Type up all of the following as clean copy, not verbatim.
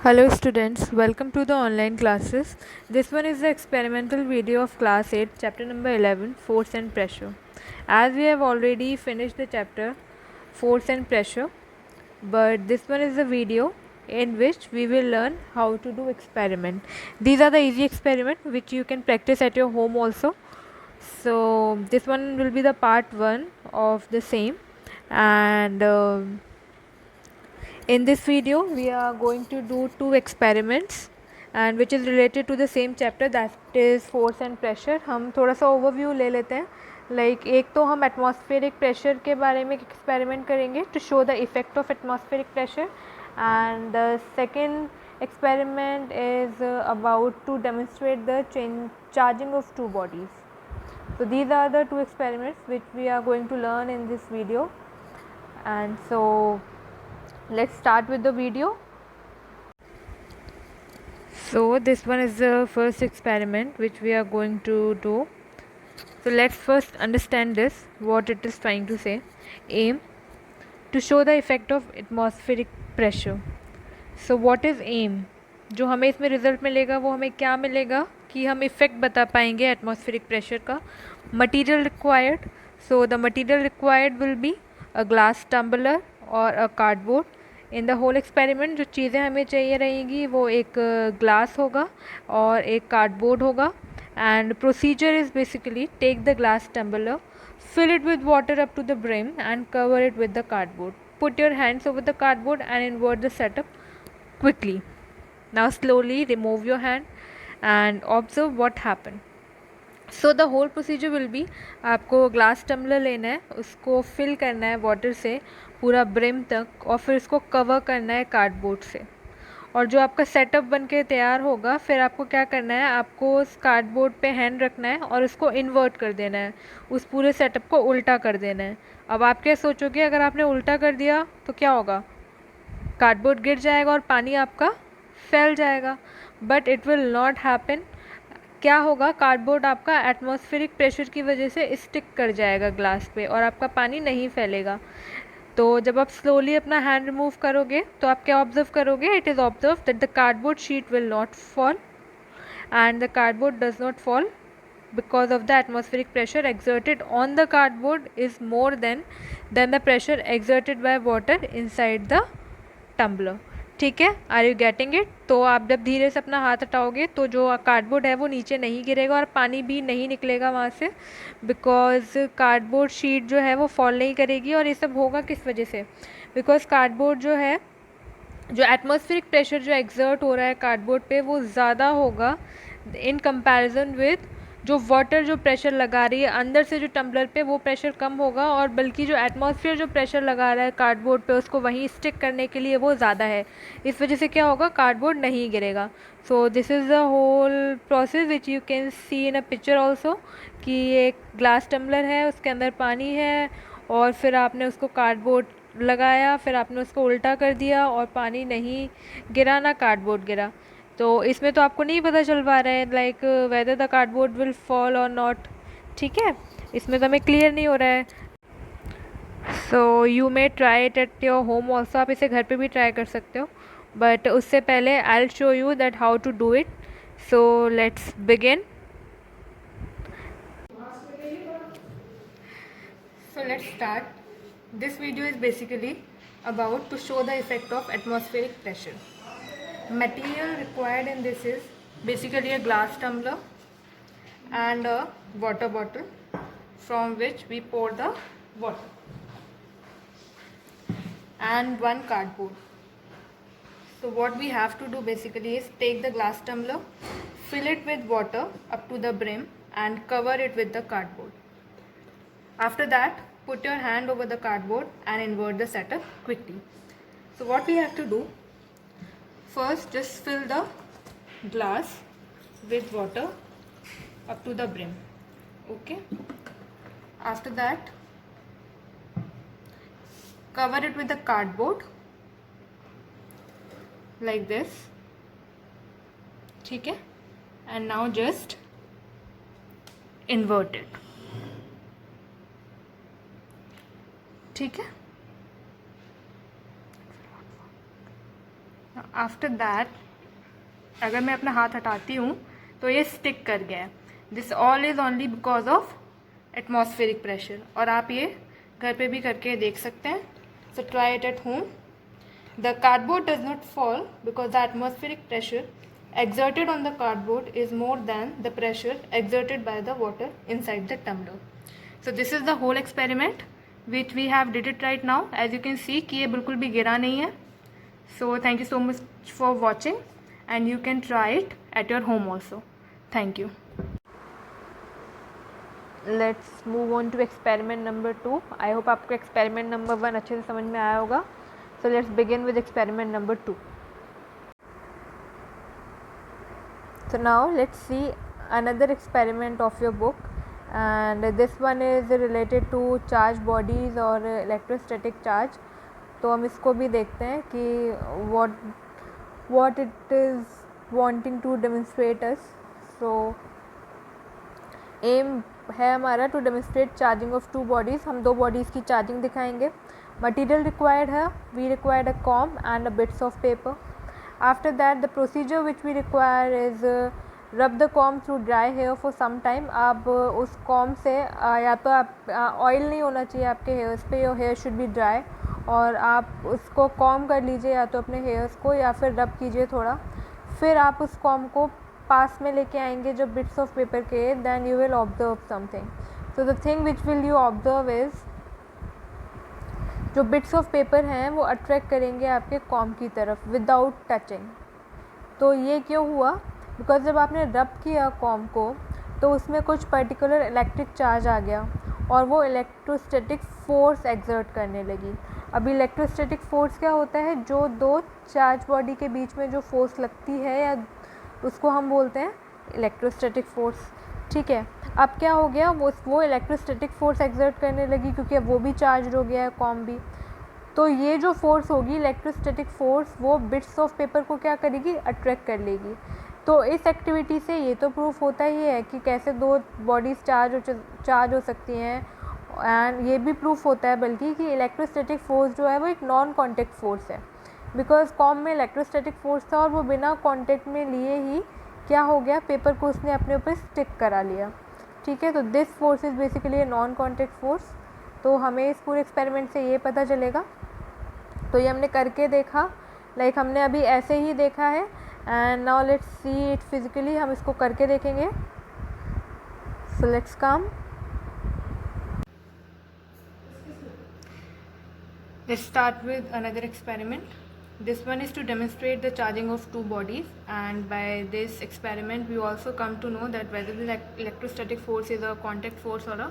Hello students, welcome to the online classes. This one is the experimental video of class 8, chapter number 11, force and pressure. As we have already finished the chapter force and pressure, but this one is the video in which we will learn how to do experiment. These are the easy experiment which you can practice at your home also. So this one will be the part 1 of the same, and in this video we are going to do two experiments and which is related to the same chapter, that is force and pressure. हम थोड़ा सा overview ले लेते हैं. एक तो हम atmospheric pressure के बारे में एक्सपेरिमेंट करेंगे to show the effect of atmospheric pressure, and the second experiment is about to demonstrate the charging of two bodies. So these are the two experiments which we are going to learn in this video, and so let's start with the video. So this one is the first experiment which we are going to do. So let's first understand this, what it is trying to say. Aim: to show the effect of atmospheric pressure. So what is aim? जो हमें इसमें result मिलेगा वो हमें क्या मिलेगा कि हम इफ़ेक्ट बता पाएंगे एटमॉस्फेरिक प्रेशर का. Material required. So the material required will be a glass tumbler और a cardboard. In the whole experiment जो चीज़ें हमें चाहिए रहेंगी वो एक ग्लास होगा और एक कार्डबोर्ड होगा. And procedure is basically take the glass tumbler, fill it with water up to the brim and cover it with the cardboard. Put your hands over the cardboard and invert the setup quickly. Now slowly remove your hand and observe what happened. So the whole procedure will be, आपको glass tumbler लेना है, उसको fill करना है water से पूरा brim तक और फिर उसको कवर करना है कार्डबोर्ड से. और जो आपका सेटअप बन के तैयार होगा फिर आपको क्या करना है, आपको उस कार्डबोर्ड पे हैंड रखना है और उसको इन्वर्ट कर देना है, उस पूरे सेटअप को उल्टा कर देना है. अब आप क्या सोचोगे, अगर आपने उल्टा कर दिया तो क्या होगा, कार्डबोर्ड गिर जाएगा और पानी आपका फैल जाएगा. But it will not happen. क्या होगा, कार्डबोर्ड आपका एटमॉस्फेरिक प्रेशर की वजह से स्टिक कर जाएगा ग्लास पे और आपका पानी नहीं फैलेगा. तो जब आप स्लोली अपना हैंड रिमूव करोगे तो आप क्या ऑब्जर्व करोगे, it is observe that the cardboard sheet will not fall and the cardboard does not fall because of the atmospheric pressure exerted on the cardboard is more than the pressure exerted by water inside the tumbler. ठीक है, are you getting it. तो आप जब धीरे से अपना हाथ हटाओगे तो जो कार्डबोर्ड है वो नीचे नहीं गिरेगा और पानी भी नहीं निकलेगा वहाँ से, बिकॉज कार्डबोर्ड शीट जो है वो फॉल नहीं करेगी. और ये सब होगा किस वजह से, बिकॉज कार्डबोर्ड जो है, जो एटमॉस्फेरिक प्रेशर जो एग्जर्ट हो रहा है कार्डबोर्ड पे वो ज़्यादा होगा इन कंपैरिजन विद जो वाटर जो प्रेशर लगा रही है अंदर से जो टम्बलर पे, वो प्रेशर कम होगा. और बल्कि जो एटमॉस्फेयर जो प्रेशर लगा रहा है कार्डबोर्ड पे उसको वहीं स्टिक करने के लिए वो ज़्यादा है. इस वजह से क्या होगा, कार्डबोर्ड नहीं गिरेगा. So this is the whole process which you can see in a picture also, कि एक ग्लास टम्बलर है, उसके अंदर पानी है और फिर आपने उसको कार्डबोर्ड लगाया, फिर आपने उसको उल्टा कर दिया और पानी नहीं गिरा, ना कार्डबोर्ड गिरा. तो इसमें तो आपको नहीं पता चल पा रहा है like whether the cardboard will fall और नॉट. ठीक है, इसमें तो हमें क्लियर नहीं हो रहा है. So you may try it at your home also. आप इसे घर पे भी ट्राई कर सकते हो, बट उससे पहले I will show you that how to do it. So let's begin. So let's start. This video is basically about to show the effect of atmospheric pressure. Material required in this is basically a glass tumbler and a water bottle from which we pour the water, and one cardboard. So what we have to do basically is take the glass tumbler, fill it with water up to the brim and cover it with the cardboard. After that, put your hand over the cardboard and invert the setup quickly. So what we have to do, first just fill the glass with water up to the brim. Okay. After that, cover it with the cardboard like this. ठीक है, and now just invert it. ठीक है. After that अगर मैं अपना हाथ हटाती हूँ तो ये स्टिक कर गया है. This all is only because of atmospheric pressure. और आप ये घर पे भी करके देख सकते हैं. So try it at home. The cardboard does not fall because the atmospheric pressure exerted on the cardboard is more than the pressure exerted by the water inside the tumbler. So this is the whole experiment which we have did it right now. As you can see कि ये बिल्कुल भी गिरा नहीं है. So thank you so much for watching and you can try it at your home also. Thank you. Let's move on to experiment number 2. I hope आपको experiment number 1 अच्छे से समझ में आया होगा. So let's begin with experiment number 2. So now let's see another experiment of your book, and this one is related to charged bodies or electrostatic charge. तो हम इसको भी देखते हैं कि what it is wanting to demonstrate us. So aim है हमारा to demonstrate charging of two bodies. हम दो बॉडीज़ की चार्जिंग दिखाएंगे. Material required है, we required a comb and a bits of paper. After that the procedure which we require is rub the comb through dry hair for some time. आप उस comb से या तो आप oil नहीं होना चाहिए आपके हेयर्स पे, your hair should be dry, और आप उसको कॉम कर लीजिए या तो अपने हेयर्स को, या फिर रब कीजिए थोड़ा. फिर आप उस कॉम को पास में लेके आएंगे जो बिट्स ऑफ पेपर के. Then you will observe something. So the thing which will you observe is जो बिट्स ऑफ पेपर हैं वो अट्रैक्ट करेंगे आपके कॉम की तरफ विदाउट टचिंग. तो ये क्यों हुआ? बिकॉज जब आपने रब किया कॉम को तो उसमें कुछ पर्टिकुलर इलेक्ट्रिक चार्ज आ गया और वो इलेक्ट्रोस्टैटिक फोर्स एक्सर्ट करने लगी. अभी इलेक्ट्रोस्टैटिक फोर्स क्या होता है? जो दो चार्ज बॉडी के बीच में जो फोर्स लगती है या उसको हम बोलते हैं इलेक्ट्रोस्टैटिक फोर्स. ठीक है. अब क्या हो गया? वो इलेक्ट्रोस्टैटिक फोर्स एक्सर्ट करने लगी क्योंकि अब वो भी चार्ज हो गया है कॉम भी. तो ये जो फोर्स होगी इलेक्ट्रोस्टैटिक फोर्स, वो बिट्स ऑफ पेपर को क्या करेगी? अट्रैक्ट कर लेगी. तो इस एक्टिविटी से ये तो प्रूफ होता ही है कि कैसे दो बॉडीज़ चार्ज हो सकती हैं. एंड ये भी प्रूफ होता है बल्कि कि इलेक्ट्रोस्टैटिक फोर्स जो है वो एक नॉन कॉन्टेक्ट फोर्स है. बिकॉज कॉम में इलेक्ट्रोस्टैटिक फोर्स था और वो बिना कॉन्टेक्ट में लिए ही क्या हो गया? पेपर को उसने अपने ऊपर स्टिक करा लिया. ठीक है. तो this force is basically a non contact force. तो हमें इस पूरे एक्सपेरिमेंट से ये पता चलेगा. तो ये हमने करके देखा, लाइक हमने अभी ऐसे ही देखा है. And now let's see it physically. हम इसको करके देखेंगे. So let's come. Let's start with another experiment. This one is to demonstrate the charging of two bodies, and by this experiment we also come to know that whether the electrostatic force is a contact force or a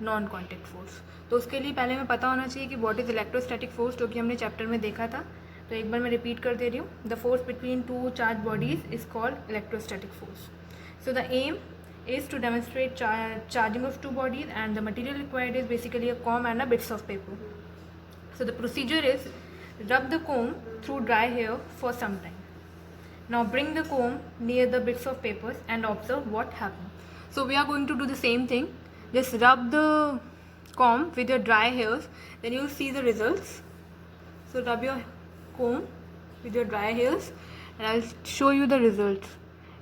non-contact force. तो उसके लिए पहले हमें पता होना चाहिए कि what is electrostatic force, जो कि हमने चैप्टर में देखा था. तो एक बार मैं रिपीट कर दे रही हूँ. The force between two charged bodies is called electrostatic force. So the aim is to demonstrate charging of two bodies, and the material required is basically a comb and a bits of paper. So the procedure is rub the comb through dry hair for some time. Now bring the comb near the bits of papers and observe what happens. So we are going to do the same thing. Just rub the comb with your dry hairs, then you will see the results. So rub your comb with your dry hairs and I will show you the results.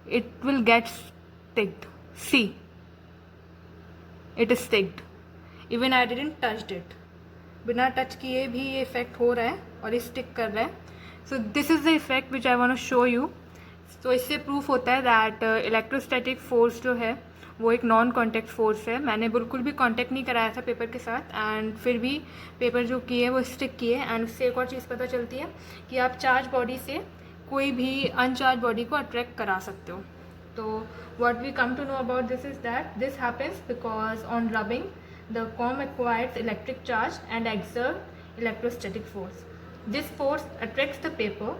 It will get sticked. See, it is sticked. Even I didn't touched it. बिना touch किए भी ये effect हो रहा है और ये stick कर रहा है. So this is the effect which I want to show you. तो इससे प्रूफ होता है दैट इलेक्ट्रोस्टैटिक फोर्स जो है वो एक नॉन कॉन्टेक्ट फोर्स है. मैंने बिल्कुल भी कॉन्टेक्ट नहीं कराया था पेपर के साथ, एंड फिर भी पेपर जो किए वो स्टिक किए. एंड उससे एक और चीज़ पता चलती है कि आप चार्ज बॉडी से कोई भी अनचार्ज बॉडी को अट्रैक्ट करा सकते हो. तो what we come to know about this is that this happens because on rubbing the comb acquires electric charge and exerts electrostatic force. This force attracts the paper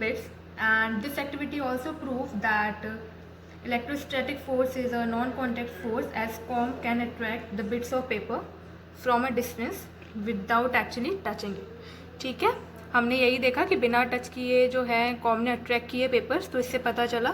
bits, and this activity also proves that electrostatic force is a non-contact force, as comb can attract the bits of paper from a distance without actually touching it. ठीक है. हमने यही देखा कि बिना touch किए जो है कॉम ने अट्रैक्ट किए पेपर्स. तो इससे पता चला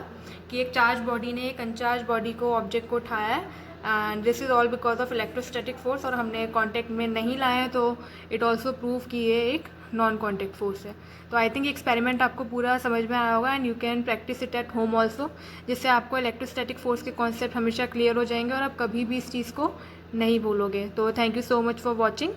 कि एक चार्ज बॉडी ने एक अनचार्ज बॉडी को ऑब्जेक्ट को उठाया है, and this is all because of electrostatic force. और हमने कॉन्टेक्ट में नहीं लाए हैं, तो इट ऑल्सो प्रूव कि ये एक नॉन कॉन्टैक्ट फोर्स है। तो आई थिंक एक्सपेरिमेंट आपको पूरा समझ में आया होगा and you can practice it at home also, जिससे आपको इलेक्ट्रोस्टैटिक फोर्स के कॉन्सेप्ट हमेशा क्लियर हो जाएंगे और आप कभी भी इस चीज़ को नहीं भूलोगे। तो thank you so much for watching.